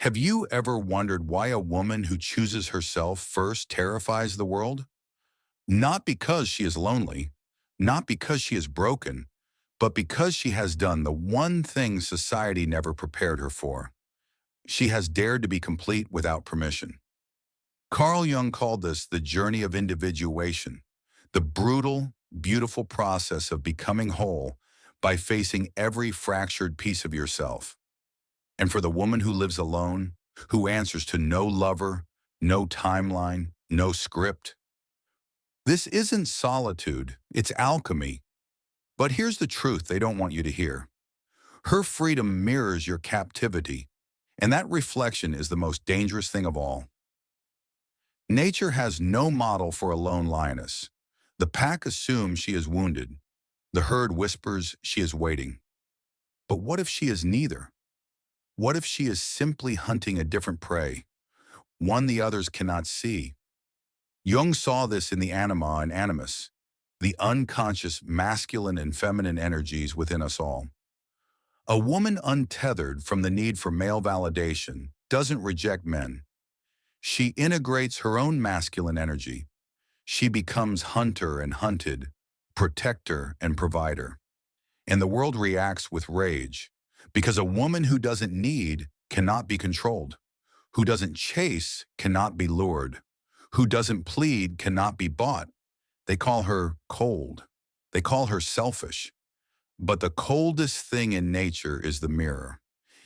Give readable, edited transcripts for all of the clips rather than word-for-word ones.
Have you ever wondered why a woman who chooses herself first terrifies the world? Not because she is lonely, not because she is broken, but because she has done the one thing society never prepared her for. She has dared to be complete without permission. Carl Jung called this the journey of individuation, the brutal, beautiful process of becoming whole by facing every fractured piece of yourself. And for the woman who lives alone, who answers to no lover, no timeline, no script, this isn't solitude, it's alchemy. But here's the truth they don't want you to hear. Her freedom mirrors your captivity, and that reflection is the most dangerous thing of all. Nature has no model for a lone lioness. The pack assumes she is wounded. The herd whispers she is waiting. But what if she is neither? What if she is simply hunting a different prey, one the others cannot see? Jung saw this in the anima and animus, the unconscious masculine and feminine energies within us all. A woman untethered from the need for male validation doesn't reject men. She integrates her own masculine energy. She becomes hunter and hunted, protector and provider. And the world reacts with rage, because a woman who doesn't need cannot be controlled, who doesn't chase cannot be lured, who doesn't plead cannot be bought. They call her cold. They call her selfish. But the coldest thing in nature is the mirror,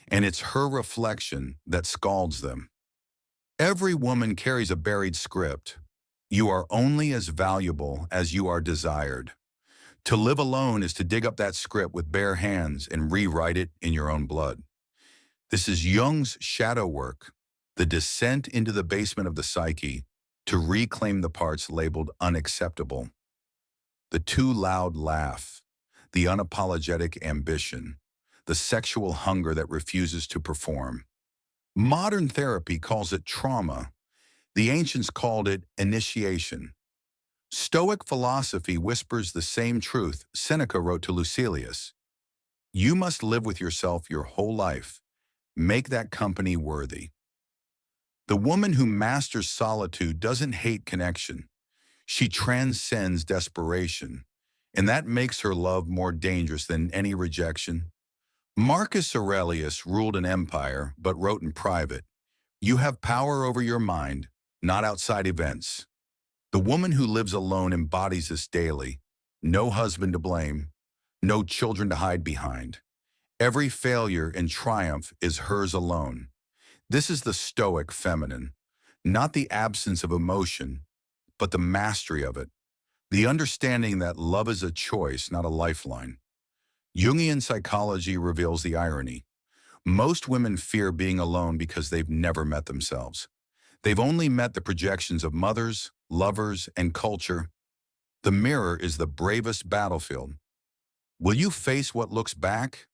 and it's her reflection that scalds them. Every woman carries a buried script. You are only as valuable as you are desired. To live alone is to dig up that script with bare hands and rewrite it in your own blood. This is Jung's shadow work, the descent into the basement of the psyche to reclaim the parts labeled unacceptable. The too loud laugh, the unapologetic ambition, the sexual hunger that refuses to perform. Modern therapy calls it trauma. The ancients called it initiation. Stoic philosophy whispers the same truth Seneca wrote to Lucilius. You must live with yourself your whole life. Make that company worthy. The woman who masters solitude doesn't hate connection. She transcends desperation, and that makes her love more dangerous than any rejection. Marcus Aurelius ruled an empire, but wrote in private, "You have power over your mind, not outside events." The woman who lives alone embodies this daily. No husband to blame, no children to hide behind. Every failure and triumph is hers alone. This is the Stoic feminine, not the absence of emotion, but the mastery of it, the understanding that love is a choice, not a lifeline. Jungian psychology reveals the irony. Most women fear being alone because they've never met themselves. They've only met the projections of mothers, lovers, and culture. The mirror is the bravest battlefield. Will you face what looks back?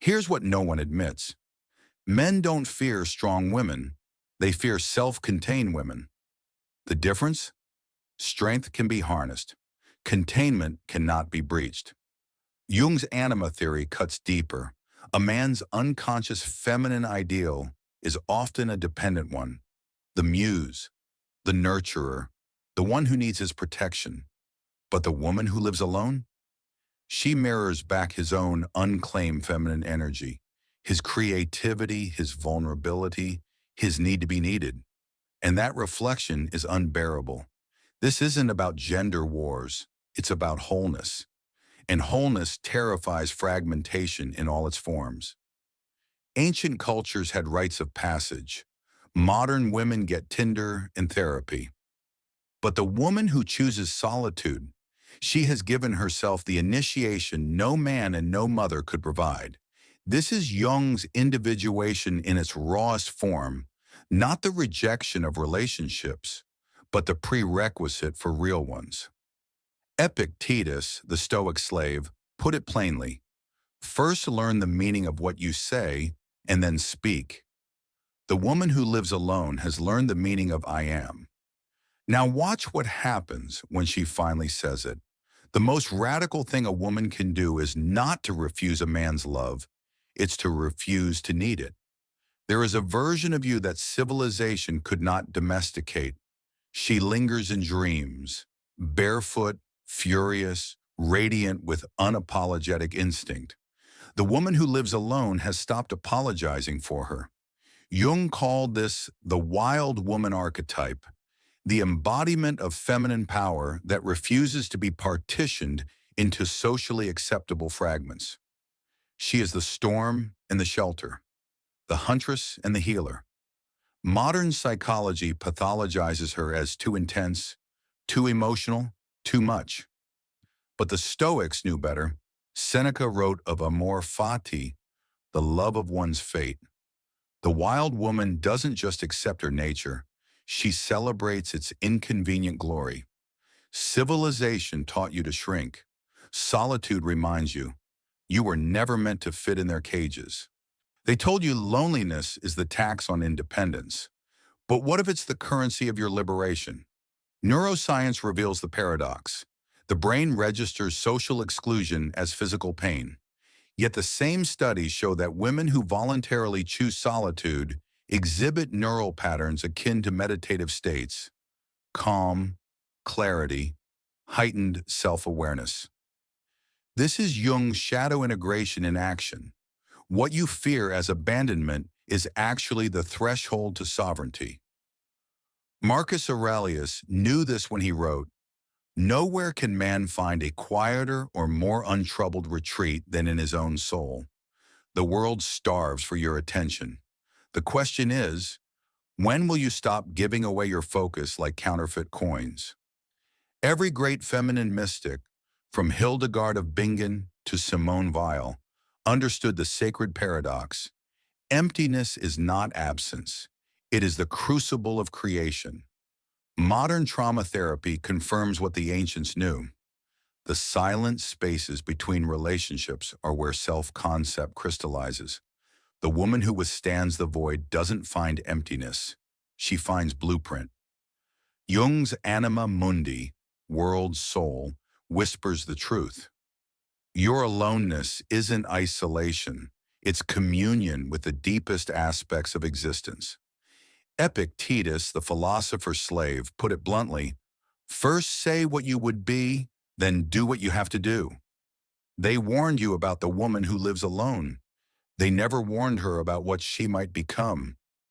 Here's what no one admits. Men don't fear strong women. They fear self-contained women. The difference? Strength can be harnessed. Containment cannot be breached. Jung's anima theory cuts deeper. A man's unconscious feminine ideal is often a dependent one. The muse, the nurturer, the one who needs his protection. But the woman who lives alone? She mirrors back his own unclaimed feminine energy, his creativity, his vulnerability, his need to be needed. And that reflection is unbearable. This isn't about gender wars, it's about wholeness. And wholeness terrifies fragmentation in all its forms. Ancient cultures had rites of passage. Modern women get Tinder and therapy. But the woman who chooses solitude, she has given herself the initiation no man and no mother could provide. This is Jung's individuation in its rawest form, not the rejection of relationships, but the prerequisite for real ones. Epictetus, the Stoic slave, put it plainly, first learn the meaning of what you say and then speak. The woman who lives alone has learned the meaning of I am. Now watch what happens when she finally says it. The most radical thing a woman can do is not to refuse a man's love, it's to refuse to need it. There is a version of you that civilization could not domesticate. She lingers in dreams, barefoot, furious, radiant with unapologetic instinct. The woman who lives alone has stopped apologizing for her. Jung called this the wild woman archetype, the embodiment of feminine power that refuses to be partitioned into socially acceptable fragments. She is the storm and the shelter, the huntress and the healer. Modern psychology pathologizes her as too intense, too emotional, too much. But the Stoics knew better. Seneca wrote of Amor, Fati, the love of one's fate. The wild woman doesn't just accept her nature, she celebrates its inconvenient glory. Civilization taught you to shrink. Solitude reminds you, you were never meant to fit in their cages. They told you loneliness is the tax on independence. But what if it's the currency of your liberation? Neuroscience reveals the paradox. The brain registers social exclusion as physical pain. Yet the same studies show that women who voluntarily choose solitude exhibit neural patterns akin to meditative states, calm, clarity, heightened self-awareness. This is Jung's shadow integration in action. What you fear as abandonment is actually the threshold to sovereignty. Marcus Aurelius knew this when he wrote, "Nowhere can man find a quieter or more untroubled retreat than in his own soul. The world starves for your attention. The question is, when will you stop giving away your focus like counterfeit coins?" Every great feminine mystic, from Hildegard of Bingen to Simone Weil, understood the sacred paradox. Emptiness is not absence. It is the crucible of creation. Modern trauma therapy confirms what the ancients knew. The silent spaces between relationships are where self-concept crystallizes. The woman who withstands the void doesn't find emptiness. She finds blueprint. Jung's anima mundi, world soul, whispers the truth. Your aloneness isn't isolation. It's communion with the deepest aspects of existence. Epictetus, the philosopher's slave, put it bluntly, "First say what you would be, then do what you have to do." They warned you about the woman who lives alone. They never warned her about what she might become.